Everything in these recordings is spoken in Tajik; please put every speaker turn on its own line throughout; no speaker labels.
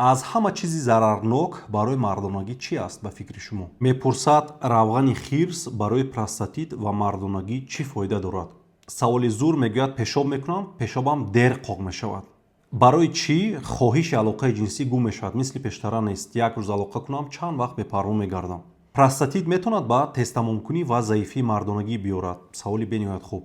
аз ҳама чизи зарарнок барои мардонагӣ чи аст ба фикри шумо? Мепурсад равғани хирс барои простатит ва мардонагӣ чӣ фоида дорад? Саволи зур мегӯяд пешоб мекунам, пешобам дер қоқ мешавад. барои чӣ хоҳиши алоқаи ҷинсӣ гум мешавад? Мисли пештара нест. Як рӯз алоқа кунам, чанд вақт бепарво мегардам. Простатит метавонад ба тестамомкунӣ ва заифии мардонагӣ биёрад? Саволи бениҳоят хуб.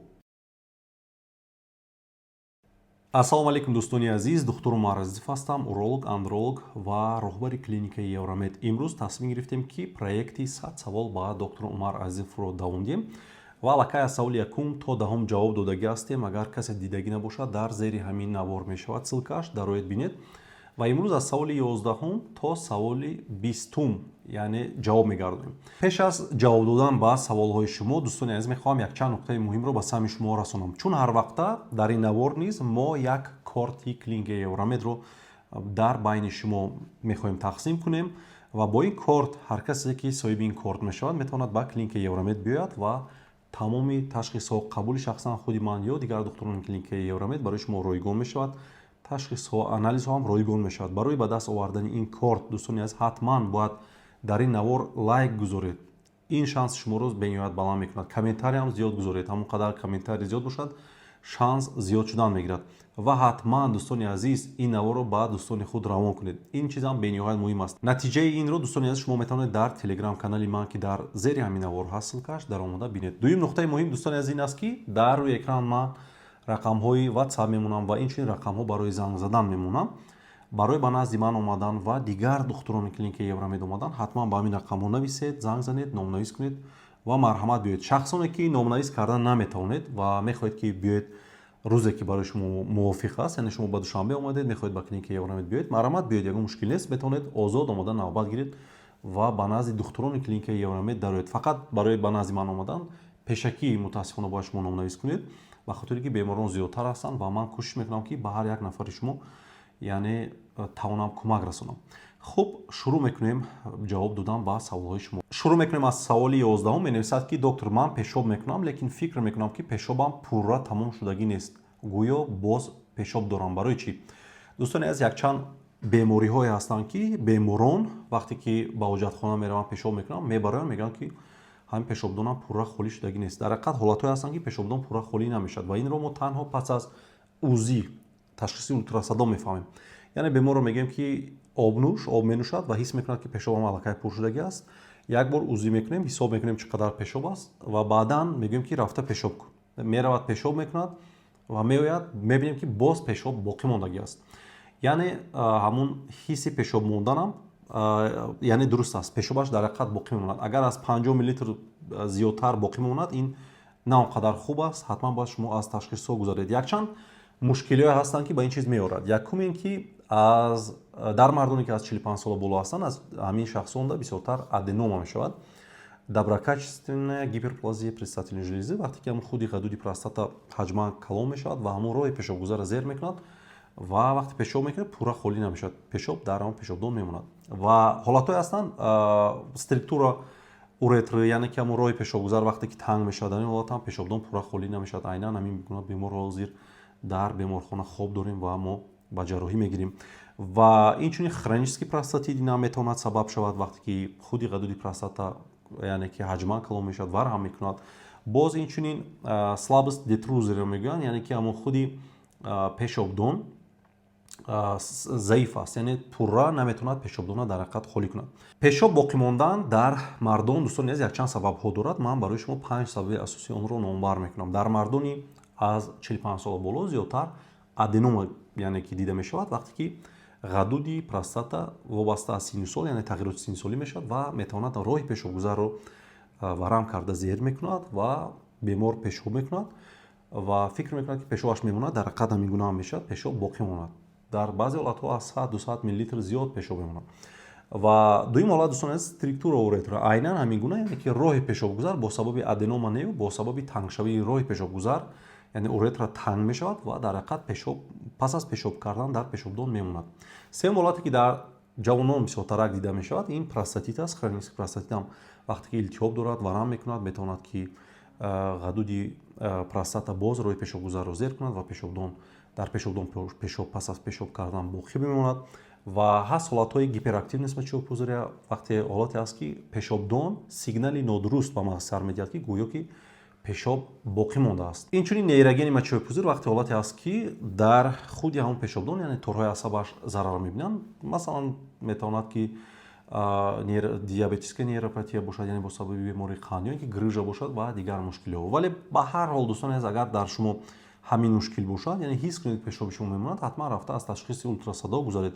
ассалому алайкум дӯстони азиз, духтур Умар Азизов ҳастам, уролог, андролог ва роҳбари клиникаи Евромед. Имрӯз тасмим гирифтем ки проекти 100 савол ба доктор Умар Азизовро давом диҳем ва аллакай аз саволи якум то даҳум ҷавоб додагӣ ҳастем. Агар касе дидагӣ набошад, дар зери ҳамин навор мешавад силкааш, дар роҳед бинед. Ва имрӯз аз саволи 11 то саволи 20 яъне ҷавоб мегардонем. Пеш аз ҷавоб додан ба саволҳои шумо, дӯстони азиз, мехоҳам якчанд нуқтаи муҳимро ба сами шумо расонам. Чун ҳар вақта дар ин навор низ мо як корти клиникаи Евромедро дар байни шумо мехоҳем тақсим кунем ва бо ин корт ҳар касе ки соҳиби ин корт мешавад метавонад ба клиникаи Евромед биёяд ва тамоми ташхисҳо қабули шахсан худи ман ё дигар духтурони клиникаи Евромед барои шумо ройгон мешавад. ташхисҳо, анализҳо ҳам ройгон мешавад. Барои ба даст овардани ин корт, дӯстони азиз, ҳатман бояд дар ин навор лайк гузоред. Ин шанс шуморо бениҳоят баланд мекунад. Комментарий ҳам зиёд гузоред. ҳамон қадар комментарий зиёд бошад, шанс зиёд шудан мегирад. Ва ҳатман дӯстони азиз, ин наворро ба дӯстони худ равон кунед. Ин чиз ҳам бениҳоят муҳим аст. Натиҷаи инро дӯстони азиз шумо метавонед дар телеграм канали ман ки дар зери ҳамин навор ҳаст силкааш дар омода бинед. Дуюм нуқтаи муҳим дӯстони азиз ин аст ки дар рӯи экран ман рақамҳои WhatsApp мемонам ва инчунин рақамҳо барои занг задан мемонам. Барои ба назди ман омадан ва дигар духтурони клиникаи Евромед омадан ҳатман ба ҳамин рақамҳо нависед, занг занед, номнавис кунед ва марҳамат биёед. Шахсоне ки номнавис кардан наметавонед ва мехоҳед ки биёед рӯзе ки барои шумо мувофиқ аст, яъне шумо ба душанбе омадед, мехоҳед ба клиникаи Евромед биёед, марҳамат биёед, ягон мушкил нест, метавонед озод омада навбат гиред ва ба назди духтурони клиникаи Евромед дароед. Фақат барои ба назди ман омадан пешакӣ мутаассифона бояд шумо номнавис кунед, ба хотире ки беморон зиёдтар ҳастанд ва ман кӯшиш мекунам ки ба ҳар як нафари шумо яъне тавонам кӯмак расонам. Хуб, шурӯъ мекунем ҷавоб додан ба саволҳои шумо. Шурӯъ мекунем аз саволи 11. Менависад ки доктор, ман пешоб мекунам, лекин фикр мекунам ки пешобам пурра тамом шудагӣ нест. Гӯё боз пешоб дорам. Барои чӣ? дӯстони азиз, якчанд бемориҳое ҳастанд ки беморон вақте ки ба ҳоҷатхона мераванд пешоб мекунанд, мебароянд, мегӯянд ки ҳамин пешобдонам пурра холӣ шудагӣ нест. Дар ҳақиқат ҳолатҳое ҳастанд ки пешобдон пурра холӣ намешавад ва инро мо танҳо пас аз УЗИ, ташхиси ултрасадо мефаҳмем. яъне беморро мегӯем ки обнӯш, об менӯшад ва ҳис мекунад ки пешобам аллакай пур шудагӣ аст. Як бор УЗИ мекунем, ҳисоб мекунем чӣ қадар пешоб аст ва баъдан мегӯем ки рафта пешоб кун. Меравад пешоб мекунад ва меояд, мебинем ки боз пешоб боқӣ мондагӣ аст. яъне ҳамун ҳисси пешоб монданам яъне дуруст аст, пешобаш дар ҳақиқат боқӣ мемонад. Агар аз 50 мл зиёдтар боқӣ мемонад, ин на он қадар хуб аст, ҳатман бояд шумо аз ташхисҳо гузаред. Якчанд мушкилиҳое ҳастанд ки ба ин чиз меорад. Якум ин ки дар мардоне ки аз 45 сола боло ҳастанд, аз ҳамин шахсонда бисёртар аденома мешавад. Доброкачественная гиперплазия предстательной железы, вақте ки ҳамун худи ғадуди простата ҳаҷман калон мешавад ва ҳамун роҳи пешобгузара зер мекунад ва вақте пешоб мекунад, пурра холӣ намешавад. Пешоб дар ҳамон пешобдон мемонад. Ва ҳолатҳое ҳастанд структура уретры, яъне ки ҳамун роҳи пешобгузар вақте ки танг мешавад, дар ин ҳолат ҳам пешобдон пурра холӣ намешавад. Айнан ҳамин гуна беморро ҳозир дар беморхона хоб дорем ва мо ба ҷарроҳӣ мегирем. ва инчунин хронический простатит ин ҳам метавонад сабаб шавад вақте ки худи ғадуди простата яъне ки ҳаҷман калон мешавад, варҳам мекунад. боз инчунин слабост детрузерро мегӯянд, яъне ки ҳамон худи пешобдон заиф аст, яъне пурра наметавонад пешобдона дар ҳақиқат холӣ кунад. Пешоб боқӣ мондан дар мардон, дӯстони азиз, якчанд сабабҳо дорад. Ман барои шумо 5 сабаби асосии онро номбар мекунам. Дар мардони аз 45 сола боло зиёдтар аденома яъне ки дида мешавад вақте ки ғадуди простата вобаста аз синни сол, яъне тағйироти синнисолӣ мешавад ва метавонад роҳи пешобгузарро варам карда зер мекунад ва бемор пешоб мекунад ва фикр мекунад ки пешобаш мемонад, дар ҳақиқат ҳамин гуна ҳам мешавад, пешоб боқӣ монад. дар баъзе ҳолатҳо аз 100-200 мл зиёд пешоб мемонад. ва дуюм ҳолат дӯстони азиз, структура уретра айнан ҳамин гуна, яъне ки роҳи пешобгузар бо сабаби аденома нев, бо сабаби тангшавии роҳи пешобгузар, яъне уретра танг мешавад ва дар ҳақиқат пешоб пас аз пешоб кардан дар пешобдон мемонад. сеюм ҳолате ки дар ҷавонон бисёртарак дида мешавад, ин простатит аст. хронический простатит ҳам вақте ки илтиҳоб дорад, варам мекунад, метавонад ки ғадуди простата боз роҳи пешобгузарро зер кунад ва пешобдон дар пешобдон пешоб пас аз пешоб кардан боқӣ бимонад ва ҳаст ҳолатҳои гиперактив нисбати чӯбпузирия вақте ҳолате аст ки пешобдон сигнали нодуруст ба мағз сар медиҳад ки гӯё ки пешоб боқӣ мондааст. Инчунин нейрогени мачӯбпузир вақте ҳолате аст ки дар худи ҳамон пешобдон яъне торҳои асабаш зарар мебинанд. Масалан метавонад ки диабетическая нейропатия бошад, яъне бо сабаби бемории қанд, ё ин ки грыжа бошад ва дигар мушкилиҳо. Вале ба ҳар ҳол дӯстони азиз, агар дар шумо ҳамин мушкил бошад, яъне ҳис кунед пешоби шумо мемонад, ҳатман рафта аз ташхиси ултрасадо гузаред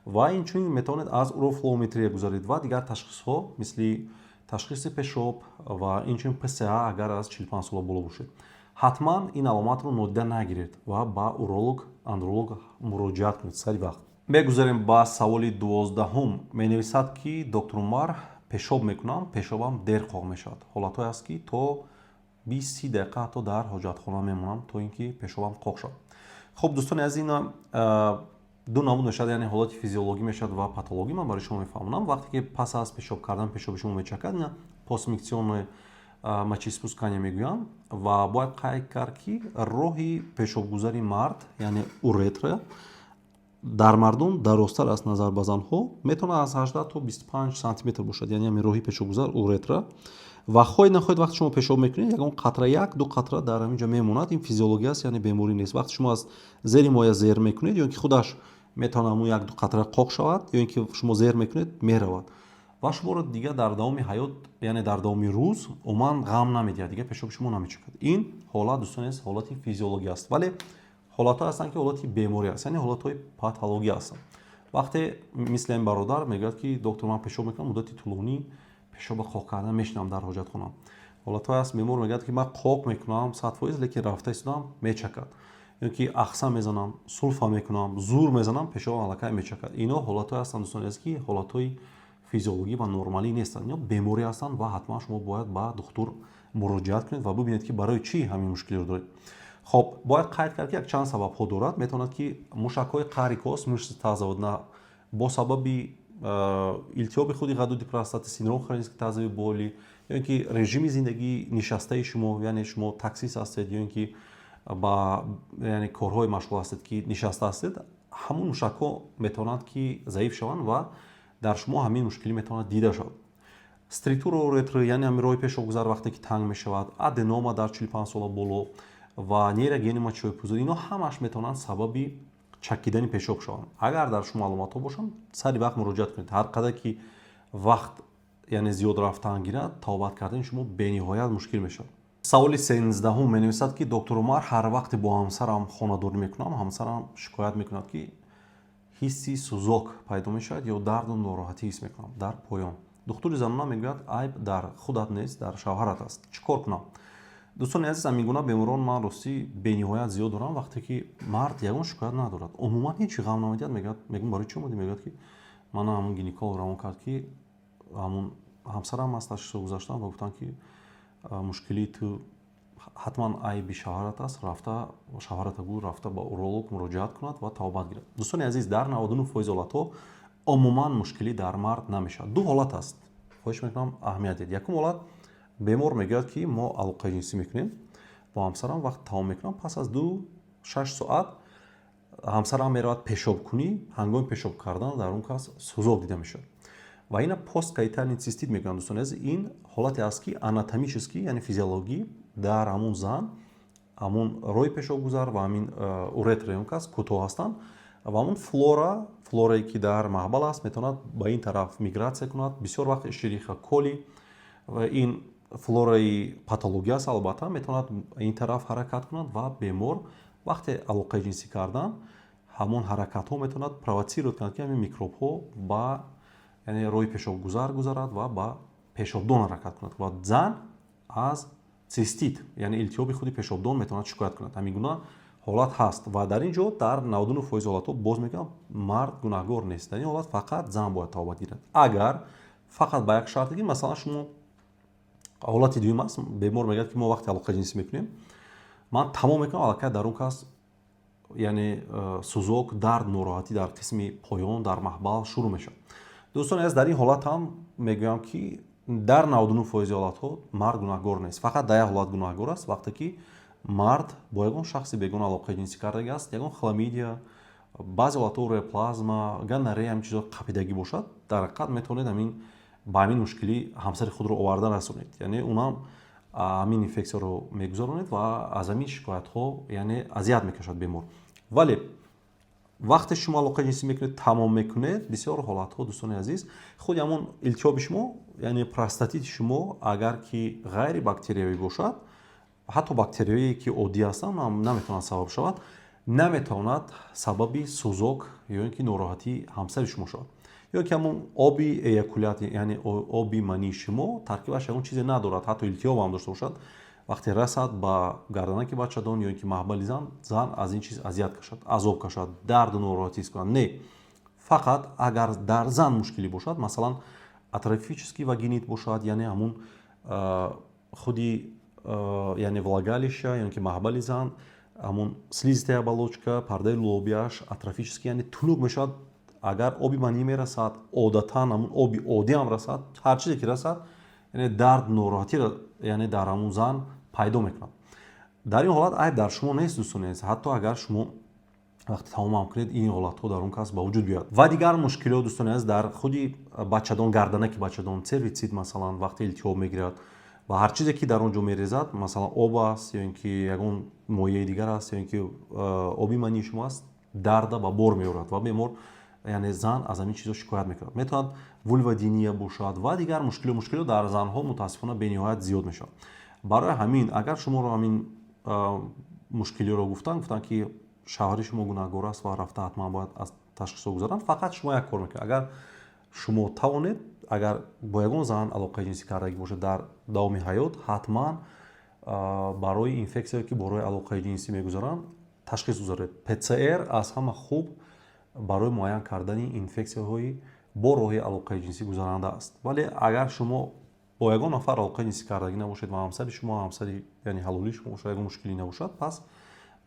ва инчунин метавонед аз урофлоуметрия гузаред ва дигар ташхисҳо мисли ташхиси пешоб ва инчунин ПСА агар аз 45 сола боло бошед. ҳатман ин аломатро нодида нагиред ва ба уролог, андролог муроҷиат кунед сари вақт. Мегузарем ба саволи 12. Менависад ки доктор Умар пешоб мекунам, пешобам дер қоқ мешавад. Ҳолатҳое аст ки то 20-30 дақиқа ҳатто дар ҳоҷатхона мемонам то ин ки пешобам қоқ шавад. Хуб дӯстони азиз, ина ду намуд мешавад, яъне ҳолати физиологӣ мешавад ва патологӣ. Ман барои шумо мефаҳмонам. Вақте ки пас аз пешоб кардан пешоби шумо мечакад, ина постмиксионное мочеиспускание мегӯянд ва бояд қайд кард ки роҳи пешобгузари мард, яъне уретра дар мардум дарозтар аз назар ба занҳо метавонад аз 18 то 25 сантиметр бошад, яъне ҳамин роҳи пешобгузар уретра. ва хоҳед нахоҳед вақте шумо пешоб мекунед, ягон қатра, 1-2 қатра дар ҳамин ҷо мемонад. ин физиология аст, яъне беморӣ нест. вақте шумо аз зери моя зер мекунед, ё ин ки худаш метавонад ҳамун 1-2 қатра қоқ шавад, ё ин ки шумо зер мекунед меравад ва шуморо дигар дар давоми ҳаёт, яъне дар давоми рӯз умуман ғам намедиҳад, дигар пешоби шумо намечакад. ин ҳолат дӯстони аст, ҳолати физиология аст. вале ҳолатҳое ҳастанд ки ҳолати беморӣ аст, яъне ҳолатҳои патология ҳастанд. вақте мисли ин бародар мегӯяд ки доктор ман пешоб мекунам муддати тӯлонӣ пешоба қоқ кардан мешинам дар ҳоҷатхона. ҳолатҳое аст бемор мегӯяд ки ман қоқ мекунам 100%, лекин рафта истодам мечакад, ё ки ахса мезанам, сулфа мекунам, зур мезанам, пешобам аллакай мечакад. ино ҳолатҳое ҳастанд дӯстони азиз ки ҳолатҳои физиологӣ ва нормалӣ нестанд, ино беморӣ ҳастанд ва ҳатман шумо бояд ба духтур муроҷиат кунед ва бибинед ки барои чӣ ҳамин мушкилиро доред. хоб бояд қайд кард ки якчанд сабабҳо дорад. Метавонад ки мушакҳои қаъри кост, мышци тазаввудна бо сабаби илтиёби худи ғадуди простаты, синдром хронической тазави боли, ё ин ки режими зиндагии нишастаи шумо, яъне шумо таксист ҳастед, ё ин ки ба яъне корҳои машғул ҳастед ки нишаста ҳастед, ҳамун мушакҳо метавонанд ки заиф шаванд ва дар шумо ҳамин мушкилӣ метавонад дида шавад. Стритура уретра, яъне ҳамин роҳи пешобгузар вақте ки танг мешавад, аденома дар 45 сола боло ва нейрогени мачӯбпузир, ино ҳамаш метавонанд сабаби чакидани пешоб шаванд. агар дар шумо аломатҳо бошанд, сари вақт муроҷиат кунед. ҳар қадар ки вақт яъне зиёд рафтан гирад, тавбат кардани шумо бениҳоят мушкил мешавад. саволи 13 менависад ки доктор Умар ҳар вақте бо ҳамсарам хонадорӣ мекунам, ҳамсарам шикоят мекунад ки ҳисси сӯзок пайдо мешавад ё дарду нороҳатӣ ҳис мекунам дар поён. духтури занона мегӯяд айб дар худат нест, дар шавҳарат аст. чӣ кор кунам? дӯстони азиз, ҳамин гуна беморон ман рости бениҳоят зиёд дорам. вақте ки мард ягон шикоят надорад, умуман ҳеҷ ғам намедиҳад, мегӯям барои чӣ омадӣ? мегӯяд ки мана ҳамун гинеколог равон кард ки ҳамун ҳамсарам аз ташхисро гузаштам ва гуфтанд ки мушкилии ту ҳатман айби шавҳарат аст, рафта шавҳарата гӯ рафта ба уролог муроҷиат кунад ва тавбат гирад. дӯстони азиз, дар 99% ҳолатҳо умуман мушкилӣ дар мард намешавад. ду ҳолат аст, хоҳиш мекунам аҳамият диҳед. якум ҳолат, бемор мегӯяд ки мо алоқаи ҷинсӣ мекунем бо ҳамсарам, вақт тамом мекунам, пас аз 2-6 соат ҳамсарам меравад пешобкунӣ. ҳангоми пешоб кардан дар он кас сӯзок дида мешавад ва ина посткоитальный цистит мегӯянд. дӯстони азиз, ин ҳолате аст ки анатомически, яъне физиологӣ дар ҳамун зан, ҳамун роҳи пешобгузар ва ҳамин уретраи он кас кӯтоҳ ҳастанд ва ҳамун флорае ки дар маҳбал аст метавонад ба ин тараф мигратсия кунад. бисёр вақт эшериха коли ва ин флораи патология аст, албатта метавонад ин тараф ҳаракат кунад ва бемор вақте алоқаи ҷинсӣ кардан ҳамон ҳаракатҳо метавонад провотсировать кунад ки ҳамин микробҳо ба яъне роҳи пешобгузар гузарад ва ба пешобдон ҳаракат кунад ва зан аз цистит, яъне илтиёби худи пешобдон метавонад шикоят кунад. ҳамин гуна ҳолат ҳаст ва дар ин ҷо дар 99% ҳолатҳо боз мегӯям мард гунаҳгор нест. дар ин ҳолат фақат зан бояд тавбат гирад. агар фақат ба як шарте ки масалан шумо ҳолати дуюм аст, бемор мегӯяд ки мо вақте алоқаи ҷинсӣ мекунем, ман тамом мекунам, аллакай дар он кас яъне сӯзок, дард, нороҳатӣ дар қисми поён, дар маҳбал шурӯъ мешавад. дӯстони азиз, дар ин ҳолат ҳам мегӯям ки дар 99% ҳолатҳо мард гунаҳгор нест. фақат дар як ҳолат гунаҳгор аст, вақте ки мард бо ягон шахси бегона алоқаи ҷинсӣ кардаги аст, ягон хламидия баъзе ҳолатҳо уре плазма, гонорея ҳамин чизо қапидагӣ бошад, дар ҳақиқат метавонед ҳамин ба ҳамин мушкилӣ ҳамсари худро оварда расонед. Яъне онам ҳамин инфексияро мегузаронед ва аз ҳамин шикоятҳо яъне азият мекашад бемор. Вале вақте шумо алоқаи ҷинсӣ мекунед, тамом мекунед, бисёр ҳолатҳо дӯстони азиз, худи ҳамон илтиҳоби шумо, яъне простатити шумо агар ки ғайри бактериявӣ бошад, ҳатто бактериявие ки оддӣ ҳастанд наметавонад сабаб шавад, наметавонад сабаби сӯзок ё ин ки нороҳатии ҳамсари шумо шавад. ё ки ҳамон оби эякулят, яъне оби мании шумо таркибаш ягон чизе надорад, ҳатто илтиҳоб ҳам дошта бошад, вақте расад ба гарданаки бачадон ё ин ки маҳбали зан аз ин чиз азият кашад, азоб кашад, дарду нороҳатӣ ҳис кунад. Не, фақат агар дар зан мушкилӣ бошад, масалан атрофический вагинит бошад, яъне ҳамун худи яъне влагалиша ё ин ки маҳбали зан, ҳамун слизистая оболочка, пардаи лобияш атрофически яъне тунук мешавад. Агар оби манӣ мерасад, одатан ҳамун оби оддӣ ҳам расад, ҳар чизе ки расад, яъне дард нороҳатиро яъне дар ҳамун зан пайдо мекунад. дар ин ҳолат айб дар шумо нест дӯстони азиз, ҳатто агар шумо вақте тамомам кунед ин ҳолатҳо дар он кас ба вуҷуд биёяд. Ва дигар мушкилот дӯстони азиз дар худи бачадон, гарданаки бачадон, цервицит масалан вақте илтиҳоб мегирад ва ҳар чизе ки дар он ҷо мерезад, масалан об аст ё ин ки ягон моеъи дигар аст ё ин ки оби мании шумо аст, дарда ба бор меорад ва бемор яъне зан аз ҳамин чизо шикоят мекунад. Метавонад вулводиния бошад ва дигар мушкилот дар занҳо мутаассифона бениҳоят зиёд мешавад. Барои ҳамин агар шуморо ҳамин мушкилиро гуфтанд ки шавҳари шумо гунаҳгор аст ва рафта ҳатман бояд аз ташхисо гузаранд, фақат шумо як кор мекунед. Агар шумо тавонед, агар бо ягон зан алоқаи ҷинсӣ кардагӣ бошед дар давоми ҳаёт, ҳатман барои инфексияе ки бо роҳи алоқаи ҷинсӣ мегузаранд ташхис гузаред. ПЦР аз ҳама хуб барои муайян кардани инфексияҳои бо роҳи алоқаи ҷинсӣ гузаранда аст. Вале агар шумо бо ягон нафар алоқаи ҷинсӣ кардагӣ набошед ва ҳамсари шумо ҳамсари яъне ҳалолии шумо бошад, ягон мушкилӣ набошад, пас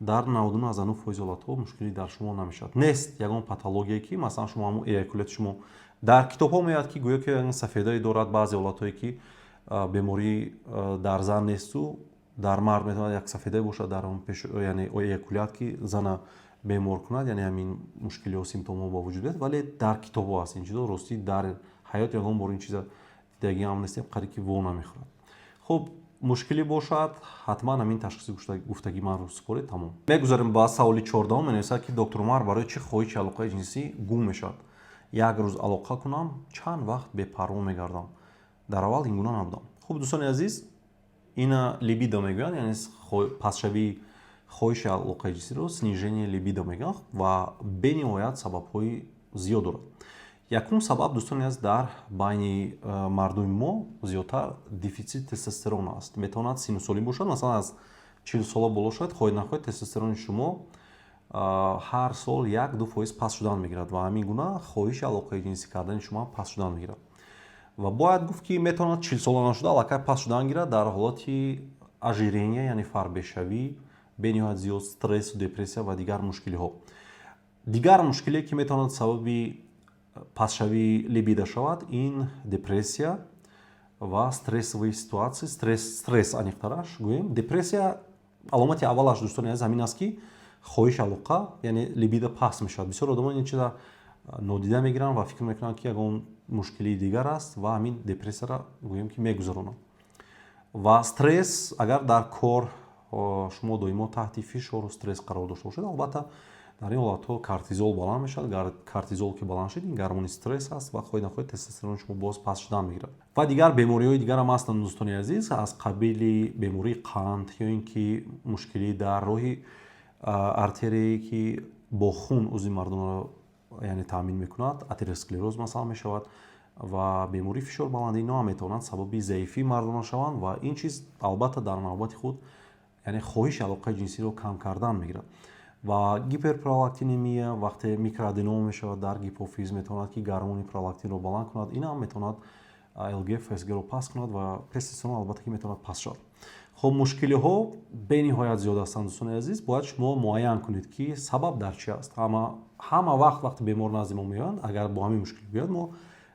дар 99% ҳолатҳо мушкилӣ дар шумо намешавад. Нест ягон патологие ки масалан шумо ҳамон эякулияти шумо дар китобҳо меояд ки гӯё ки ягон сафедае дорад, баъзе ҳолатҳое ки беморӣ дар зан несту дар мард метавонад як сафедае бошад дар он яъне эякулят ки зана бемор кунад, яъне ҳамин мушкилиҳо симптомҳо ба вуҷуд биёяд, вале дар китобҳо аст ин чизо. Ростӣ дар ҳаёт ягон бор ин чиза дидагӣ ҳам нестем, қариб ки во намехӯрад. Хуб, мушкилӣ бошад, ҳатман ҳамин ташхиси гуфтагӣ манро супоред, тамом. Мегузарем ба саволи 14 менависад ки доктор Умар, барои чӣ хоҳиши алоқаи ҷинсӣ гум мешавад? Як рӯз алоқа кунам, чанд вақт бепарво мегардам. Дар аввал ин гуна набудам. Хуб дӯстони азиз, ина либидо мегӯянд, яъне пасшавии хоҳиши алоқаи ҷинсиро снижение либидо мегӯянд ва бениҳоят сабабҳои зиёд дорад. Якум сабаб дӯстони азиз дар байни мардуми мо зиёдтар дефитсит тестостерон аст. Метавонад сину солӣ бошад, масалан аз 40 сола боло шавед, хоҳед нахоҳед тестостерони шумо ҳар сол 1-2% паст шудан мегирад ва ҳамин гуна хоҳиши алоқаи ҷинсӣ кардани шумо паст шудан мегирад. Ва бояд гуфт ки метавонад 40 сола нашуда аллакай паст шудан гирад дар ҳолати ажирения, яъне фарбешавӣ, бениҳоят зиёд стрессу депрессия ва дигар мушкилиҳо. Дигар мушкилие ки метавонад сабаби пастшавии либидо шавад, ин депрессия ва стрессовые ситуации, стресс аниқтараш гӯем. Депрессия аломати аввалаш дӯстони азиз ҳамин аст ки хоҳиши алоқа, яъне либидо паст мешавад. Бисёр одамон ин чиза нодида мегиранд ва фикр мекунанд ки ягон мушкилии дигар аст ва ҳамин депрессияро гӯем ки мегузаронанд. Ва стресс, агар дар кор шумо доимо таҳти фишору стресс қарор дошта бошед, албатта дар ин ҳолатҳо кортизол баланд мешавад. Кортизол ки баланд шуд, ин гормони стресс аст ва хоҳед нахоҳед тестостерони шумо боз паст шудан мегирад. Ва дигар бемориҳои дигар ҳам ҳастанд дӯстони азиз, аз қабили бемории қанд ё ин ки мушкилӣ дар роҳи артерияе ки бо хун узви мардумро яъне таъмин мекунад, атеросклероз масалан мешавад ва бемории фишор баланд, ино ҳам метавонанд сабаби заифии мардумро шаванд ва ин чиз албатта дар навбати худ яъне хоҳиши алоқаи ҷинсиро кам кардан мегирад. Ва гиперпролактинемия, вақте микроаденома мешавад дар гипофиз, метавонад ки гормони пролактинро баланд кунад, ин ҳам метавонад LG, FSG-ро паст кунад ва тестостерон албатта ки метавонад паст шавад. хуб, мушкилиҳо бениҳоят зиёд ҳастанд дӯстони азиз. Бояд шумо муайян кунед ки сабаб дар чи аст. ҳама вақт вақте бемор назди мо меоянд, агар бо ҳамин мушкил биёяд, мо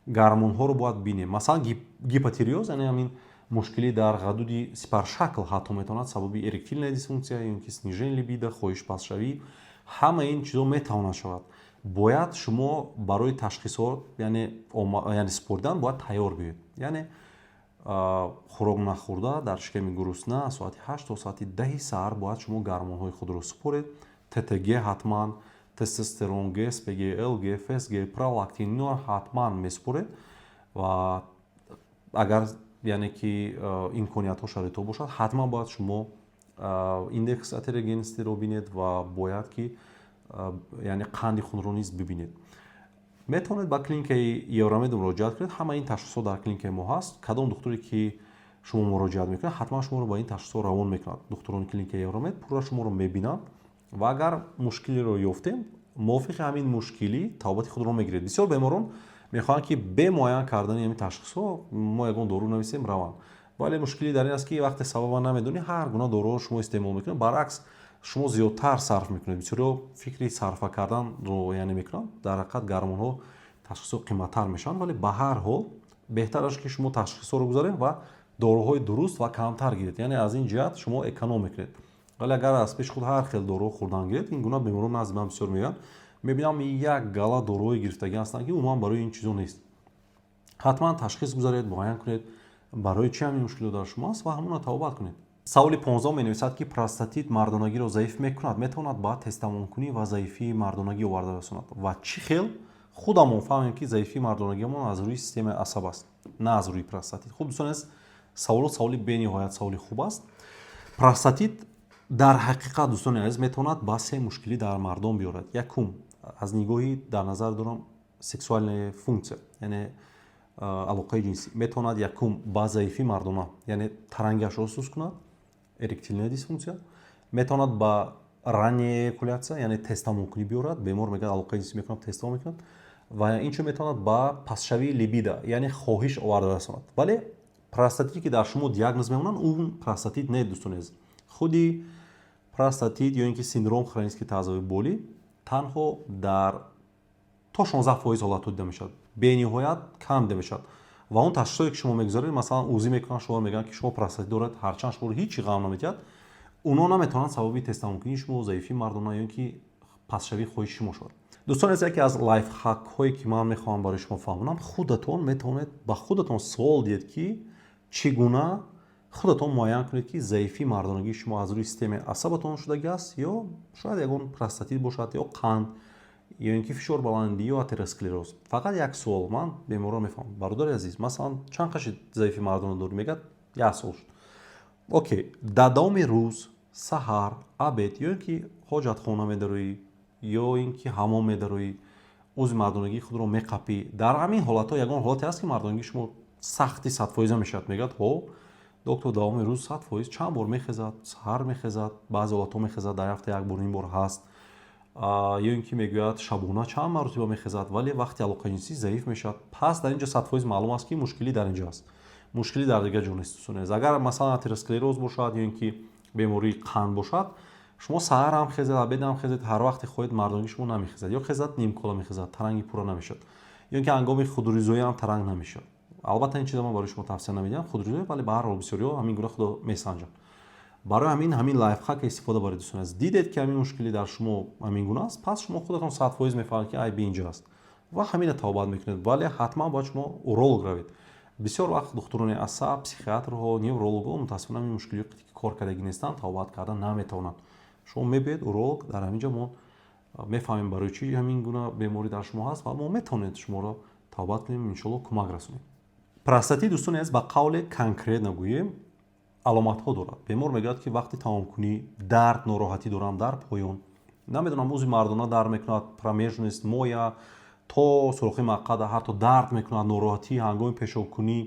гормонҳоро бояд бинем. Масалан гипотиреоз, яъне ҳамин мушкилӣ дар ғадуди сипаршакл ҳатто метавонад сабаби эректилная дисфунксия ё ин ки снижение либидо, хоҳиш пастшавӣ, ҳама ин чизо метавонад шавад. Бояд шумо барои ташхисот яъне спордан бояд тайёр биёед. Яъне хӯрок нахӯрда дар шиками гурусна аз соати 8 то соати 10 саҳар бояд шумо гормонҳои худро супоред. ттг ҳатман, тестостерон, гспгл, гфс, гпролактин ино ҳатман месупоред ва агар яъне ки имкониятҳо шароитҳо бошад ҳатман бояд шумо индекс атерогенностиро бинед ва бояд ки яъне қанди хунро низ бибинед. метавонед ба клиникаи Евромед муроҷиат кунед. Ҳама ин ташхисот дар клиникаи мо ҳаст. Кадом духтуре ки шумо муроҷиат мекунед ҳатман шуморо ба ин ташхисот равон мекунад. Духтурони клиникаи Евромед пурра шуморо мебинанд ва агар мушкилиро ёфтем мувофиқи ҳамин мушкилӣ тавобати худро мегиред. Бисёр беморон мехоҳанд ки бе муайян кардани ҳамин ташхисҳо мо ягон дору нависем раванд. Вале мушкили дар ин аст ки вақте сабаба намедонӣ ҳар гуна доруро шумо истеъмол мекунед. Баръакс шумо зиёдтар сарф мекунед. Бисёриҳо фикри сарфа карданро яъне мекунанд. Дар ҳақиқат гормонҳо ташхисҳо қимматтар мешаванд, вале ба ҳар ҳол беҳтар аст ки шумо ташхисҳоро гузаред ва доруҳои дуруст ва камтар гиред. Яъне аз ин ҷиҳат шумо эконом мекунед. Вале агар аз пеши худ ҳар хел доруҳо хӯрдан гиред, ин гуна беморон назди ман бисёр меоянд. Мебинам як гала доруҳои гирифтагӣ ҳастанд ки умуман барои ин чизо нест. ҳатман ташхис гузаред, муайян кунед барои чӣ ҳамин мушкило дар шумо аст ва ҳамонро тавобат кунед. саволи 15 менависад ки простатит мардонагиро заиф мекунад, метавонад ба тестамонкунӣ ва заифии мардонагӣ оварда расонад ва чӣ хел худамон фаҳмем ки заифии мардонагиамон аз рӯи системаи асаб аст, на аз рӯи простатит. хуб дӯстон аз саволи бениҳоят саволи хуб аст. Простатит дар ҳақиқат дӯстони азиз метавонад ба се мушкилӣ дар мардон биёрад. Якум аз нигоҳи дар назар дорам сексуальная функсия, яъне алоқаи ҷинсӣ метавонад якум ба заифи мардона, яъне тарангиашро суст кунад, эректильная дисфунксия, метавонад ба ранняя эякулятсия, яъне тестамонкунӣ биёрад, бемор мегӯяд алоқаи ҷинсӣ мекунам, тестамон мекунад ва инчун метавонад ба пастшавии либида, яъне хоҳиш оварда расонад. Вале простатите ки дар шумо диагноз мемонанд, он простатит не дӯстони азиз. Худи простатит ё ин ки синдром хронический тазовый боли танҳо дар то 16% ҳолатҳо дида мешавад, бениҳоят кам дида мешавад ва он ташхисое ки шумо мегузаред, масалан ӯзӣ мекунанд, шумо мегӯянд ки шумо простатит доред, ҳарчанд шуморо ҳичи ғам намедиҳад, онҳо наметавонанд сабаби тестамонкунии шумо, заифии мардона ё ин ки пастшавии хоҳиши шумо шавад. дӯстон аз яке аз лайфхакҳое ки ман мехоҳам барои шумо фаҳмонам, худатон метавонед ба худатон суол диҳед ки чӣ гуна худатон муайян кунед ки заифии мардонагии шумо аз рӯи системаи асабатон шудагӣ аст ё шояд ягон простатит бошад ё қанд ё ин ки фишор баландӣ ё атеросклероз. Фақат як суол, ман беморро мефаҳмам. Бародари азиз, масалан чанд қаши заифи мардона дорӣ? Мегӯяд 1 сол шуд. Окей, дар давоми рӯз, саҳар, абед ё ин ки ҳоҷатхона медароӣ ё ин ки ҳаммом медароӣ, ӯзи мардонагии худро меқапӣ. Дар ҳамин ҳолатҳо ягон ҳолате ҳаст ки мардонагии шумо сахти 100% мешавад. Мегӯяд ҳо доктор давоми рӯз 100% чанд бор мехезад, саҳар мехезад, баъзе ҳолатҳо мехезад дар ҳафта як бор, ним бор ҳаст, ё ин ки мегӯяд шабона чанд маротиба мехезад, вале вақти алоқаи ҷинсӣ заиф мешавад. Пас дар ин ҷо 100% маълум аст ки мушкилӣ дар ин ҷо аст, мушкилӣ дар дигар ҷо нест. Агар масалан атеросклероз бошад ё ин ки бемории қанд бошад, шумо саҳар ҳам хезед, абед ҳам хезед, ҳар вақте хоҳед мардонагии шумо намехезад, ё хезад нимкола мехезад, таранги пурра намешавад, ё ин ки ҳангоми худризоӣ ҳам таранг намешавад. Албатта ин чиза ман барои шумо тавсия намедиҳам худризоӣ, вале ба ҳар ҳол бисёриҳо ҳамин гуна худо месанҷанд. Барои ҳамин лайфхак истифода баред дӯстон азиз. Дидед ки ҳамин мушкилӣ дар шумо ҳамин гуна аст, пас шумо худатон 100% мефаҳмед ки айби инҷо аст ва ҳамина тавобат мекунед. Вале ҳатман бояд шумо уролог равед. Бисёр вақт духтурони асаб, психиатрҳо, неврологҳо мутаассифона ҳамин мушкилиҳои ки коркардагӣ нестанд, тавобат кардан наметавонанд. Шумо мебиед уролог, дар ҳамин ҷо мо мефаҳмем барои чӣ ҳамин гуна беморӣ дар шумо ҳаст ва мо метавонем шуморо тавобат кунем, иншоалло кӯмак расонем. Простатит дӯстони азиз ба қавле конкрет нагӯем, аломатҳо дорад. Бемор мегӯяд ки вақти тамомкунӣ дард, нороҳатӣ дорам дар поён, намедонам ӯзи мардона дард мекунад, промежность, моя то сурохи маққада, ҳатто дард мекунад, нороҳатӣ ҳангоми пешобкунӣ,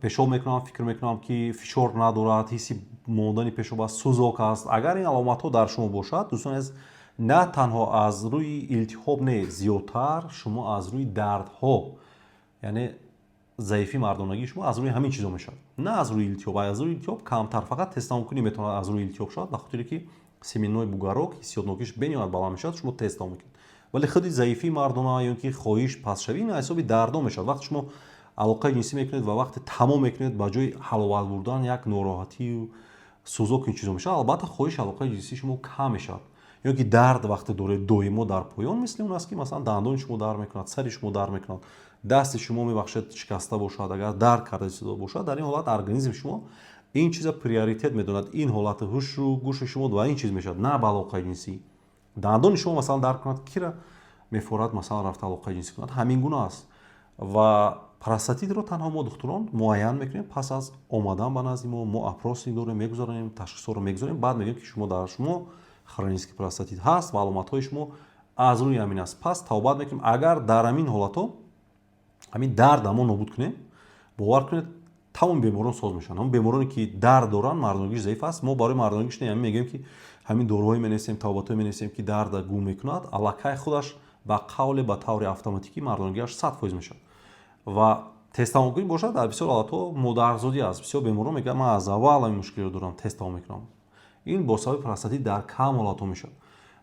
пешоб мекунам, фикр мекунам ки фишор надорад, ҳисси мондани пешоб аст, сӯзок аст. Агар ин аломатҳо дар шумо бошад, дӯстони азиз, на танҳо аз рӯи илтиҳоб не, зиёдтар шумо аз рӯи дардҳо, яъне заифи мардонагии шумо аз рӯи ҳамин чизо мешавад, на аз рӯи илтиҳоб. Аз рӯи илтиҳоб камтар, фақат тестамонкунӣ метавонад аз рӯи илтиҳоб шавад, ба хотире ки семенной бугарок, ҳиссиётнокиш бениҳоят баланд мешавад, шумо тестамон мекунед. Вале худи заифии мардона ё ин ки хоҳиш, пастшавӣ ин ҳисоби дардо мешавад. Вақте шумо алоқаи ҷинсӣ мекунед ва вақте тамом мекунед, ба ҷои ҳаловат бурдан як нороҳатию сӯзоку ин чизо мешавад. Албатта хоҳиш алоқаи ҷинсии шумо кам мешавад. ё ки дард вақте доред доимо дар поён мисли он аст ки масалан дандони шумо дард мекунад, сари шумо дард мекунад, дасти шумо мебахшед шикаста бошад, агар дард карда чизо бошад, дар ин ҳолат организм шумо ин чиза приоритет медонад, ин ҳолати ҳушу гӯши шумо ба ин чиз мешавад, на ба алоқаи ҷинсӣ. Дандони шумо масалан дард кунад, кира мефорад масалан рафта алоқаи ҷинсӣ кунад, ҳамин гуна аст. Ва простатитро танҳо мо духтурон муайян мекунем, пас аз омадан ба назди мо апроси дорем, мегузаронем, ташхисҳоро мегузорем, баъд мегӯем ки шумо дар шумо хронический простатит ҳаст, маълумотҳои шумо аз рӯи ҳамин аст. Пас тавбат мекунем, агар дар ҳамин ҳолатҳо ҳамин дарда мо нобуд кунем, бовар кунед тамоми беморон соз мешаванд. Ҳамон бемороне ки дард доранд, мардонагиш заиф аст, мо барои мардонагиш не мегӯем ки ҳамин дороҳое менависем, тавбатҳое менависем ки дарда гум мекунад, аллакай худаш ба қавле ба таври автоматикӣ мардонагиаш 100% мешавад. Ва тестамокунӣ бошад дар бисёр ҳолатҳо модарзодӣ аст. Бисёр беморон мегӯянд ман аз аввал ҳамин мушкилиро дорам, тестамо мекунам. Ин бо сабаби простатит дар кам ҳолатҳо мешавад.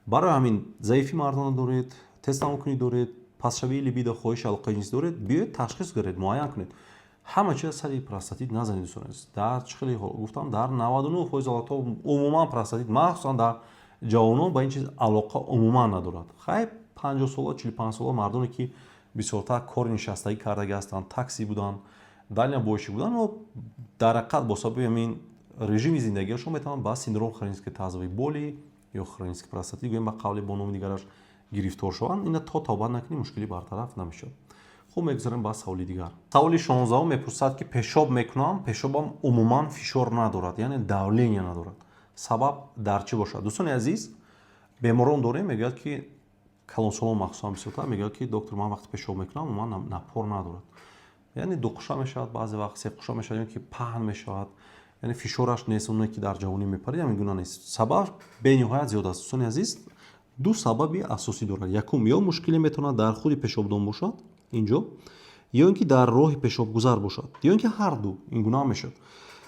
Барои ҳамин заифи мардона доред, тестамокунӣ доред, пасшавии либидо, хоҳиши алоқаи ҷинсӣ доред, биёед ташхис гиред, муайян кунед. Ҳама чиз сари простатит назанед дӯстон азиз. Дар чӣ хеле гуфтам, дар 99% ҳолатҳо умуман простатит, махсусан дар ҷавонон ба ин чиз алоқа умуман надорад. Хай 50 сола, 45 сола мардоне ки бисёртар кори нишастагӣ кардаги ҳастанд, такси буданд, даля боишӣ буданд, но дар ҳақиқат бо сабаби ҳамин режими зиндагиашон метавонанд ба синдром хронической тазовой боли ё хронический простатит гӯем ба қавле бо номи дигараш гирифтор шаванд. Ина то тавбат накунем мушкилӣ бартараф намешавад. хуб, мегузарем ба саволи дигар. Саволи 16 мепурсад ки пешоб мекунам, пешобам умуман фишор надорад, яъне давления надорад. Сабаб дар чӣ бошад? Дӯстони азиз, беморон дорем мегӯяд ки калонсолон махсусан бисёртар мегӯяд ки доктор ман вақте пешоб мекунам умуман напор надорад. Яъне дуқуша мешавад, баъзе вақт секуша мешавад, ё ки паҳн мешавад, яъне фишораш нест оне ки дар ҷавонӣ мепарад, ҳамин гуна нест. Сабаб бениҳоят зиёд аст. Дӯстони азиз, ду сабаби асосӣ дорад. Якум, ё мушкиле метавонад дар худи пешобдон бошад инҷо, ё ин ки дар роҳи пешобгузар бошад, ё ин ки ҳарду. Ин гуна ҳам мешавад.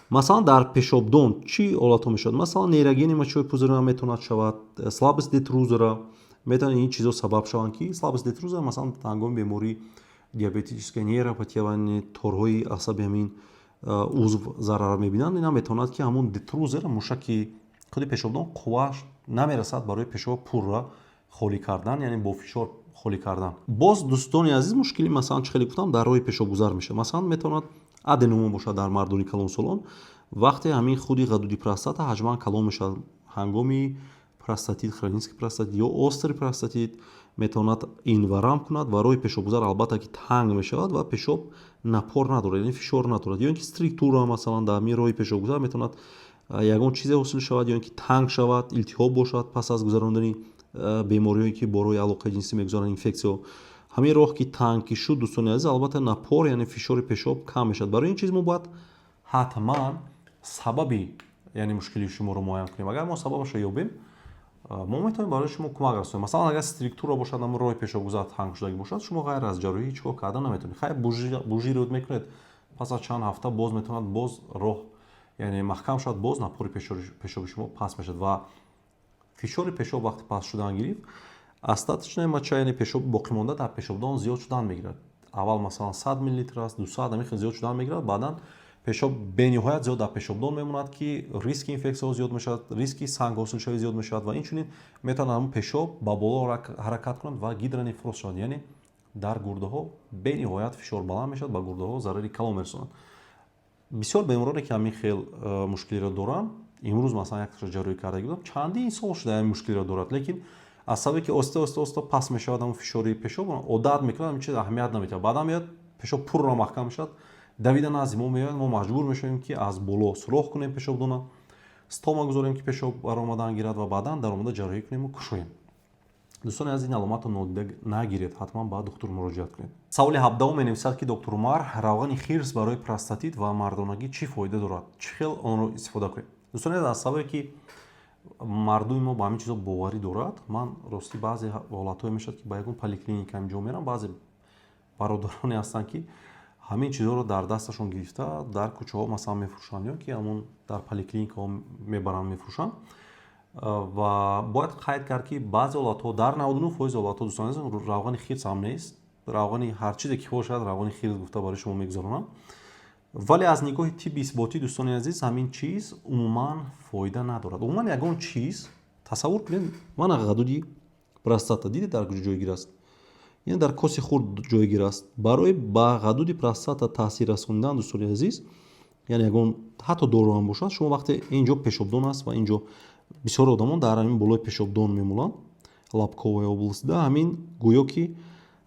Масалан дар пешобдон чӣ ҳолатҳо мешавад? Масалан нейрогени мочаҳои пузурӣ метавонад шавад, слабост детрузера метавонад ин чизо сабаб шаванд ки слабост детрузера масалан ҳангоми бемории диабетическая нейропатия ва торҳои асаби ҳамин узв зарар мебинанд, ина метавонад ки ҳамон детрузера мушаки худи пешобдон қуввааш намерасад барои пешоб пурра холӣ кардан, яъне бо фишор холӣ кардан. Боз дӯстони азиз мушкили масалан чӣ хеле гуфтам дар роҳи пешобгузар мешавад. Масалан метавонад аденома бошад дар мардони калонсолон, вақте ҳамин худи ғадуди простата ҳаҷман калон мешавад ҳангоми простатит, хронический простатит ё острый простатит метавонад инварам кунад ва роҳи пешобгузар албатта ки танг мешавад ва пешоб напор надорад, яъне фишор надорад, ё ин ки структура масалан дар ҳамин роҳи пешобгузар метавонад ягон чизе ҳосил шавад, ё ин ки танг шавад, илтиҳоб бошад пас аз гузарондани бемориҳое ки бо роҳи алоқаи ҷинсӣ мегузаранд, инфексия. ҳамин роҳ ки танг ки шуд, дӯстони азиз, албатта напор яъне фишори пешоб кам мешавад. Барои ин чиз мо бояд ҳатман сабаби яъне мушкили шуморо муайян кунем. Агар мо сабабашро ёбем, мо метавонем барои шумо кӯмак расонем. Масалан агар структура бошад, ҳамон роҳи пешобгузар танг шудагӣ бошад, шумо ғайр аз ҷарроҳӣ ҳеҷ кор кардан наметавонед. Хай бужиро мекунед, пас аз чанд ҳафта боз метавонад боз роҳ яъне маҳкам шавад, боз напори пешоби шумо паст мешавад ва фишори пешоб вақте паст шудан гирифт, остаточная моча яъне пешоби боқимонда дар пешобдон зиёд шудан мегирад. Аввал масалан 100 мл аст, 200 ҳамин хел зиёд шудан мегирад, баъдан пешоб бениҳоят зиёд дар пешобдон мемонад ки риски инфексияҳо зиёд мешавад, риски санг ҳосилшавӣ зиёд мешавад ва инчунин метавонад ҳамон пешоб ба боло ҳаракат кунад ва гидронефроз шавад, яъне дар гурдаҳо бениҳоят фишор баланд мешавад, ба гурдаҳо зарари калон мерасонад. бисёр бемороне ки ҳамин хел мушкилиро доранд, имрӯз масалан якташро ҷарроҳӣ кардаги будам, чандин сол шуда ҳамин мушкилиро дорад, лекин аз сабабе ки оста паст мешавад ҳамон фишори пешоб, одат мекунад, ҳамин чиз аҳамият наметиҳад. баъдан меояд пешоб пурра маҳкам мешавад, давида назди мо меояд, мо маҷбур мешавем ки аз боло сурох кунем пешобдона, стома гузорем ки пешоб баромадан гирад ва баъдан дар омада ҷарроҳӣ кунему кушоем. дӯстони аз ин аломатро нодида нагиред, ҳатман ба доктор муроҷиат кунед. Саволи 17 менависад ки доктор Умар, равғани хирс барои простатит ва мардонагӣ чӣ фоида дорад? Чӣ хел онро истифода кунем? Дӯстони аз сабабе ки мардуми мо ба ҳамин чизо боварӣ дорад, ман рости баъзе ҳолатҳое мешавад ки ба ягон поликлиника инҷо мерам, баъзе бародароне ҳастанд ки ҳамин чизҳоро дар дасташон гирифта дар кӯчаҳо масалан мефурӯшанд, ё ки ҳамон дар поликлиникаҳо мебаранд мефурӯшанд. ва бояд қайд кард ки баъзе ҳолатҳо, дар 99% ҳолатҳо дӯстони азиз, равғани хирс ҳам нест, равғани ҳар чизе ки бошад равғани хирс гуфта барои шумо мегузаронам. вале аз нигоҳи тибби исботӣ, дӯстони азиз, ҳамин чиз умуман фоида надорад. Умуман ягон чиз тасаввур кунед мана ғадуди простата дидед дар куҷо ҷойгир аст, яъне дар коси хурд ҷойгир аст. Барои ба ғадуди простата таъсир расондан дӯстони азиз, яъне ягон ҳатто дору ҳам бошад, шумо вақте инҷо пешобдон аст ва инҷо бисёр одамон дар ҳамин болои пешобдон мемуланд, лабковая областида ҳамин гӯё ки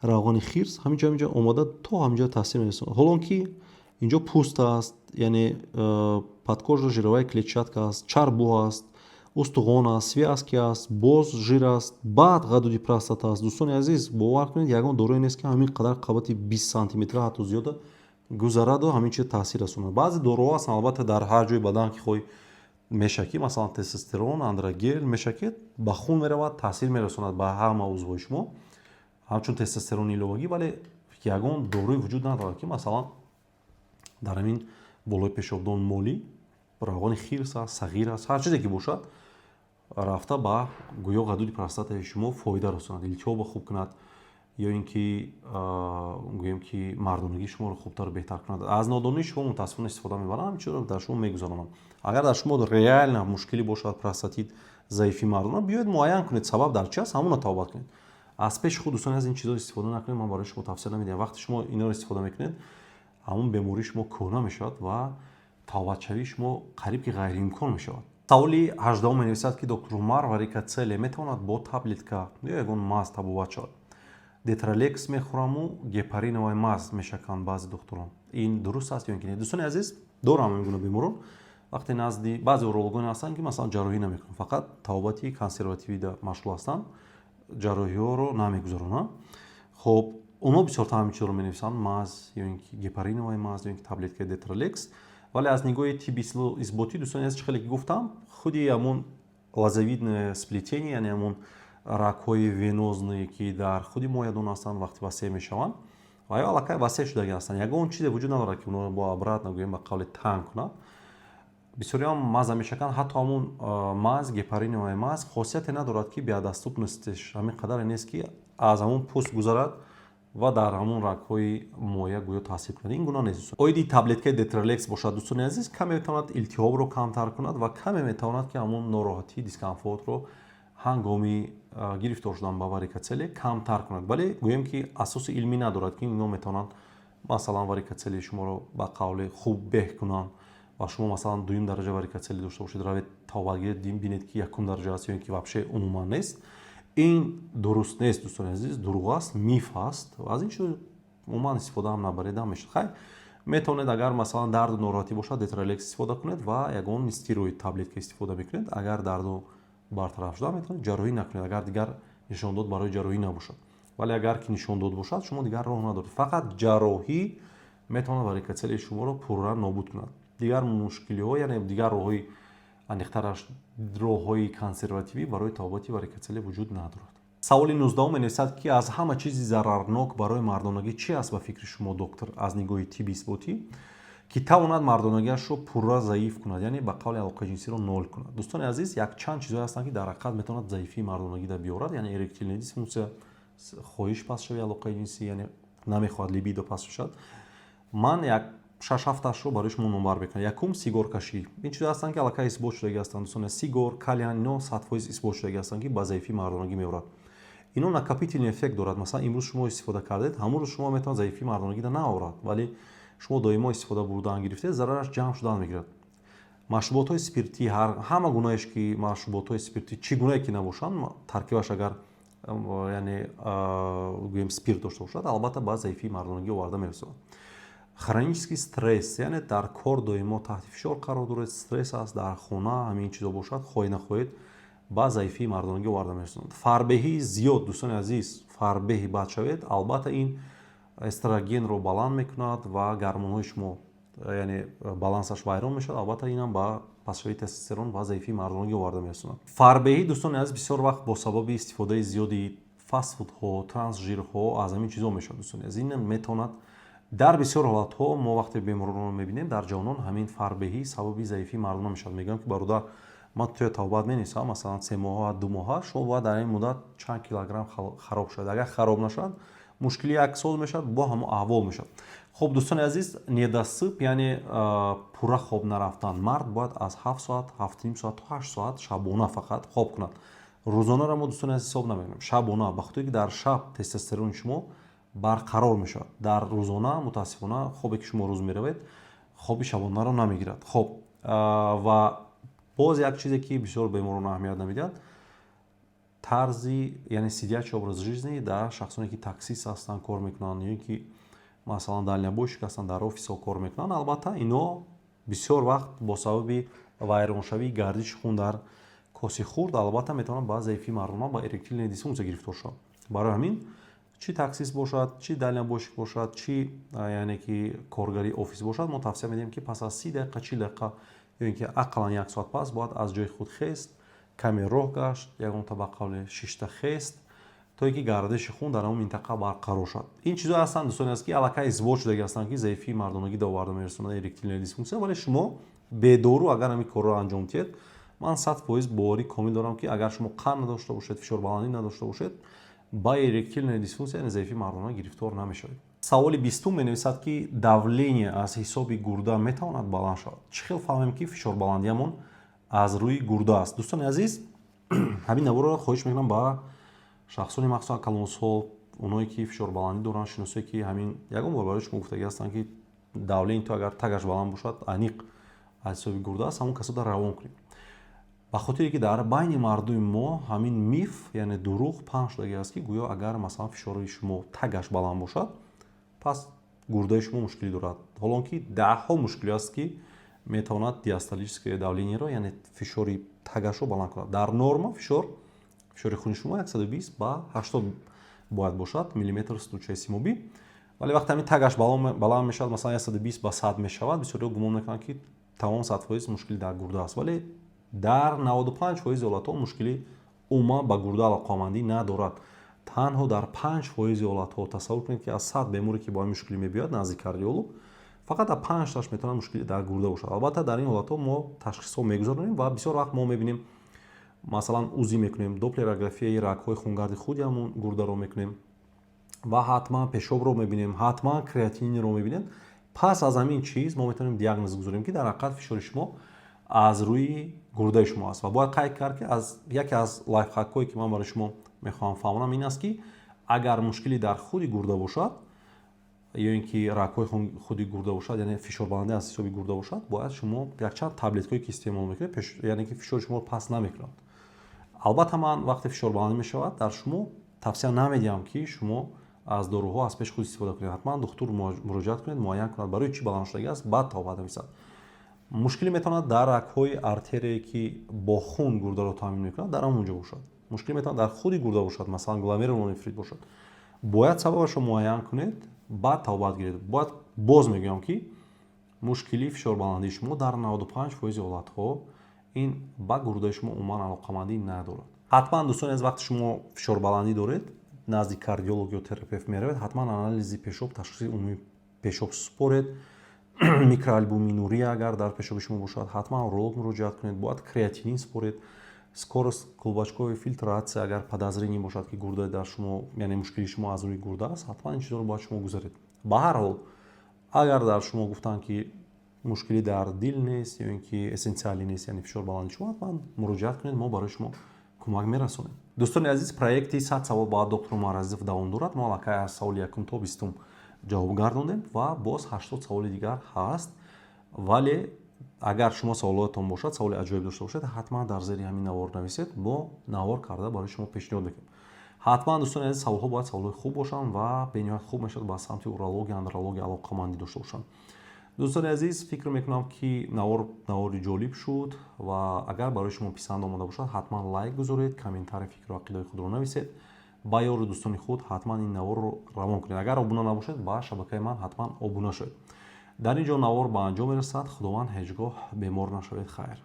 равғани хирс ҳаминҷо омода то ҳаминҷо таъсир мерасонад. ҳолон ки инҷо пӯст аст, яъне подкожа жировая клетчатка аст, чарбу аст, устуғон аст, связки аст, боз жир аст, баъд ғадуди простата аст. дӯстони азиз, бовар кунед, ягон дорое нест ки ҳамин қадар қабати 20 сантиметра ҳатто зиёда гузараду ҳамин чиз таъсир расонад. баъзе дороҳо ҳастанд албатта дар ҳар ҷои бадан ки хоҳӣ мешаки, масалан тестостерон, андрогел мешакед, ба хун меравад, таъсир мерасонад ба ҳама узвҳои шумо, ҳамчун тестостерони иловагӣ, вале ягон дорӯи вуҷуд надорад ки масалан дар ҳамин болои пешобдон молӣ, равғани хирс аст, сағир аст, ҳар чизе ки бошад рафта ба гӯё ғадуди простатаи шумо фоида расонад, илтиҳобро хуб кунад, ё ин ки гӯем ки мардонагии шуморо хубтару беҳтар кунад. Аз нодонии шумо мутаассифона истифода мебарам, ҳамчиро дар шумо мегузаронам. Агар дар шумо реально мушкилӣ бошад, простатит, заифӣ мардона, биёед муайян кунед сабаб дар чи аст, ҳамонро тавбат кунед. аз пеши худ дӯстони аз ин чизо истифода накунед. Ман барои шумо тавсия намедиҳам. вақте шумо инро истифода мекунед, ҳамон бемории шумо кӯҳна мешавад ва тавбатшавии шумо қариб ки ғайриимкон мешавад. саволи 18 менависад ки доктор Умар варикоцеле метавонад бо таблетка ё ягон маз табобат шавад? детралекс мехӯраму гепариновай маз мешаканд баъзе духтурон. ин дуруст аст ё ин ки не? дӯстони азиз, дорам ин гуна беморон. вақте назди баъзе урологоне ҳастанд ки масалан ҷарроҳӣ намекунанд, фақат тавбати консервативида машғул ҳастанд, ҷарроҳиҳоро намегузаронанд. хоб онҳо бисёртар ҳамин чизро менависанд, маз ё ин ки гепариновай маз ё ин ки таблеткаи детралекс. вале аз нигоҳи тибби исботӣ дӯстони азиз, хеле ки гуфтам, худи ҳамон лозовидное сплетение, яъне ҳамон рагҳои венозные ки дар худи моядон ҳастанд, вақте васеъ мешаванд ва ё аллакай васеъ шудаги ҳастанд, ягон чизе вуҷуд надорад ки онҳоро бо обратно гӯем ба қавле танг кунад. бисёриам маза мешаканд. ҳатто ҳамон маз, гепариновай маз хосияте надорад ки биодоступностиш ҳамин қадаре нест ки аз ҳамон пӯст гузарад ва дар ҳамон рагҳои моя гӯё таъсир кунад. ин гуна нест. оиди таблеткаи детралекс бошад дӯстони азиз, каме метавонад илтиҳобро камтар кунад ва каме метавонад ки ҳамон нороҳатӣ, дискомфортро ҳангоми гирифтор шудан ба варикоцеле камтар кунад. вале гӯем ки асоси илмӣ надорад ки инҳо метавонанд масалан варикоцеле шуморо ба қавле хуб беҳ кунанд ва шумо масалан дуюм дараҷа варикоцеле дошта бошед, равед тавбат гиред, бинед ки якум дараҷа аст ё ин ки вообще умуман нест. ин дуруст нест дӯстони азиз, дурӯғ аст, миф аст. аз ин чиз умуман истифода ҳам набаред ҳам мешавад. хай метавонед агар масалан дарду нороҳатӣ бошад, детралекс истифода кунед ва ягон стероид таблетка истифода мекунед. агар дарду бартараф шуда метавонед ҷарроҳӣ накунед, агар дигар нишондод барои ҷарроҳӣ набошад. вале агар ки нишондод бошад, шумо дигар роҳ надоред. фақат ҷарроҳӣ метавонад варикоцелеи шуморо пурра нобуд кунад. дигар мушкилиҳо, яъне дигар роҳҳои аниқтараш роҳҳои консервативӣ барои тавбати варикоцеле вуҷуд надорад. саволи 19 менависад ки аз ҳама чизи зарарнок барои мардонагӣ чи аст ба фикри шумо доктор, аз нигоҳи тибби исботӣ, ки тавонад мардонагиашро пурра заиф кунад, яъне ба қавли алоқаи ҷинсиро нол кунад. дӯстони азиз, якчанд чизҳое ҳастанд ки дар ҳақиқат метавонад заифии мардонагида биёрад, яъне эректилная дисфунксия, хоҳиш пастшавии алоқаи ҷинсӣ, яъне намехоҳад либидо паст шавад. ман як 6-7-ашро барои шумо номбар мекунам. якум сигоркашӣ. ин чизҳое ҳастанд ки аллакай исбот шудаги ҳастанд. дӯстони сигор, кальян, ино 100% исбот шудаги ҳастанд ки ба заифии мардонагӣ меорад. ино накопительный эффект дорад. масалан имрӯз шумо истифода кардед, ҳамон рӯз шумо метавонад заифии мардонагида наорад, вале шумо доимо истифода бурдан гирифтед, зарараш ҷамъ шудан мегирад. машруботҳои спиртӣ, ҳама гунаеш ки машруботҳои спиртӣ чӣ гунае ки набошанд, таркибаш агар яъне гӯем спирт дошта бошад, албатта ба заифии мардонагӣ оварда мерасонад. хронический стресс, яъне дар кор доимо таҳти фишор қарор доред, стресс аст, дар хона ҳамин чизо бошад, хоҳед нахоҳед ба заифии мардонагӣ оварда мерасонад. фарбеҳии зиёд, дӯстони азиз, фарбеҳи бад шавед, албатта ин эстрогенро баланд мекунад ва гормонҳои шумо яъне балансаш вайрон мешавад, албатта инам ба пастшавии тестостерон ва заифии мардонагӣ оварда мерасонад. фарбеҳӣ дӯстони азиз бисёр вақт бо сабаби истифодаи зиёди фастфудҳо, трансжирҳо аз ҳамин чизо мешавад. дӯстони азиз, ин метавонад дар бисёр ҳолатҳо мо вақте беморонро мебинем, дар ҷавонон ҳамин фарбеҳӣ сабаби заифии мардона мешавад. мегӯям ки бародар, ман тоя тавбат менависам, масалан 3 моҳа, 2 моҳа, шумо бояд дар ин муддат чанд килограмм хароб шавад. агар хароб нашавад, мушкили 1 сол мешавад, бо ҳамон аҳвол мешавад. хуб дӯстони азиз, недасиб яъне пурра хоб нарафтан. Мард бояд аз 7 соат, 7.5 соат то 8 соат шабона фақат хоб кунад. рӯзонаро мо дӯстони азиз ҳисоб намекунем. Шабона ба хотире ки дар шаб тестостерони шумо барқарор мешавад. Дар рӯзона мутаассифона хобе ки шумо рӯз меравед, хоби шабонаро намегирад. Хуб ва боз як чизе ки бисёр беморон аҳамият намедиҳад, тарзи яъне сидячий образ жизни дар шахсоне ки таксист ҳастанд, кор мекунанд, ё ки масалан дальнобойщик ҳастанд, дар офисҳо кор мекунанд. Албатта ино бисёр вақт бо сабаби вайроншавии гардиши хун дар коси хурд албатта метавонад ба заифии мардума ба эректильная дисфунксия гирифтор шавад. Барои ҳамин чӣ таксист бошад, чӣ дальнобойщик бошад, чӣ яъне ки коргари офис бошад, мо тавсия медиҳем ки пас аз 30 дақиқа 40 дақиқа ё ин ки ақаллан 1 соат пас бояд аз ҷои худ хест, каме роҳ гашт, ягонта ба қавли шишта хест, то ин ки гардиши хун дар ҳамон минтақа барқарор шавад. Ин чизҳо ҳастанд дӯстони азиз ки аллакай избоҷ шудаги ҳастанд ки заифии мардонагӣ да оварда мерасонад, эректильная дисфунксия, вале шумо бедору агар ҳамин корро анҷом диҳед, ман 100% боварӣ комил дорам ки агар шумо қанд надошта бошед, фишорбаландӣ надошта бошед, ба эректильная дисфунксия яъне заифии мардона гирифтор намешавед. саволи 20 менависад ки давление аз ҳисоби гурда метавонад баланд шавад. Чӣ хел фаҳмем ки фишорбаландиамон аз рӯи гурда аст? Дӯстони азиз, ҳамин наворро хоҳиш мекунам ба шахсони махсусан калонсол, оное ки фишорбаландӣ доранд, шиносое ки ҳамин ягон бор барои шумо гуфтагӣ ҳастанд ки давление то агар тагаш баланд бошад, аниқ аз ҳисоби гурда аст, ҳамон касода равон кунем. ба хотире ки дар байни мардуми мо ҳамин миф яъне дурӯғ паҳн шудагӣ аст ки гӯё агар масалан фишори шумо тагаш баланд бошад, пас гурдаи шумо мушкилӣ дорад. ҳолон ки даҳҳо мушкилӣ аст ки метавонад диастолическое давлениеро яъне фишори тагашро баланд кунад. Дар норма фишори хуни шумо 120 ба 80 бояд бошад миллиметр ртучаи симобӣ, вале вақте ҳамин тагаш баланд мешавад, масалан 120 ба 100 мешавад, бисёриҳо гумон мекунанд ки тамом 100% мушкилӣ дар гурда аст, вале дар 95% ҳолатҳо мушкилӣ умуман ба гурда алоқамандӣ надорад. танҳо дар 5% ҳолатҳо тасаввур кунед ки аз 100 беморе ки бо ҳамин мушкилӣ мебиёяд назди кардиолог, фақат дар 5 метавонад мушкилӣ дар гурда бошад. Албатта дар ин ҳолатҳо мо ташхисҳо мегузаронем ва бисёр вақт мо мебинем, масалан узӣ мекунем, доплерографияи рагҳои хунгарди худи ҳамон гурдаро мекунем ва ҳатман пешобро мебинем, ҳатман креатининро мебинем. Пас аз ҳамин чиз мо метавонем диагноз гузорем ки дар ҳақиқат фишори шумо аз рӯи гурдаи шумо аст. Ва бояд қайд кард ки яке аз лайфхакҳое ки ман барои шумо мехоҳам фаҳмонам ин аст ки агар мушкилӣ дар худи гурда бошад ё ин ки рагҳои худи гурда бошад, яъне фишорбаландӣ аз ҳисоби гурда бошад, бояд шумо якчанд таблеткое ки истеъмол мекунед, яъне ки фишори шуморо паст намекунад. албатта ман вақте фишорбаландӣ мешавад дар шумо тавсия намедиҳам ки шумо аз доруҳо аз пеш худ истифода кунед. ҳатман духтур муроҷиат кунед, муайян кунад барои чӣ баланд шудагӣ аст, баъд тавбат нависад. мушкилӣ метавонад дар рагҳои артерияе ки бо хун гурдаро таъмин мекунад, дар ҳамон ҷо бошад. мушкилӣ метавонад дар худи гурда бошад, масалан гломерулонефрит бошад. бояд сабабашро муайян кунед, баъд тавбат гиред. бояд боз мегӯям ки мушкилии фишорбаландии шумо дар 95% ҳолатҳо ин ба гурдаи шумо умуман алоқамандӣ надорад. ҳатман дӯстони аз вақти шумо фишорбаландӣ доред, назди кардиолог ё терапевт меравед, ҳатман анализи пешоб, ташхиси умумии пешоб супоред. микроалбуминурия агар дар пешоби шумо бошад, ҳатман уролог муроҷиат кунед. бояд креатинин супоред. скорост клубочковой фильтратсия агар подозрение бошад ки гурда дар шумо, яъне мушкилии шумо аз рӯи гурда аст, ҳатман ин чизҳоро бояд шумо гузаред. ба ҳар ҳол агар дар шумо гуфтанд ки мушкилӣ дар дил нест ё ин ки эссенсиалӣ нест, яъне фишорбаландии шумо, ҳатман муроҷиат кунед, мо барои шумо кӯмак мерасонем. дӯстони азиз, проекти 100 савол ба доктор Умар Азизов давом дорад. мо аллакай аз саволи 1 то 20 ҷавоб гардондем ва боз 80 саволи дигар ҳаст. вале агар шумо саволотон бошад, саволи аҷоиб дошта бошед, ҳатман дар зери ҳамин навор нависед, мо навор карда барои шумо пешниҳод мекунем. ҳатман дӯстони азиз, саволҳо бояд саволҳои хуб бошанд ва бениҳоят хуб мешавад ба самти урология, андрология алоқамандӣ дошта бошанд. дӯстони азиз, фикр мекунам ки навори ҷолиб шуд ва агар барои шумо писанд омада бошад, ҳатман лайк гузоред, комментария фикру ақидаи худро нависед, ба ёру дӯстони худ ҳатман ин наворро равон кунед. агар обуна набошед, ба шабакаи ман ҳатман обуна шавед. дар ин ҷо навор ба анҷом мерасад. худованд ҳеҷ гоҳ бемор нашавед. хайр.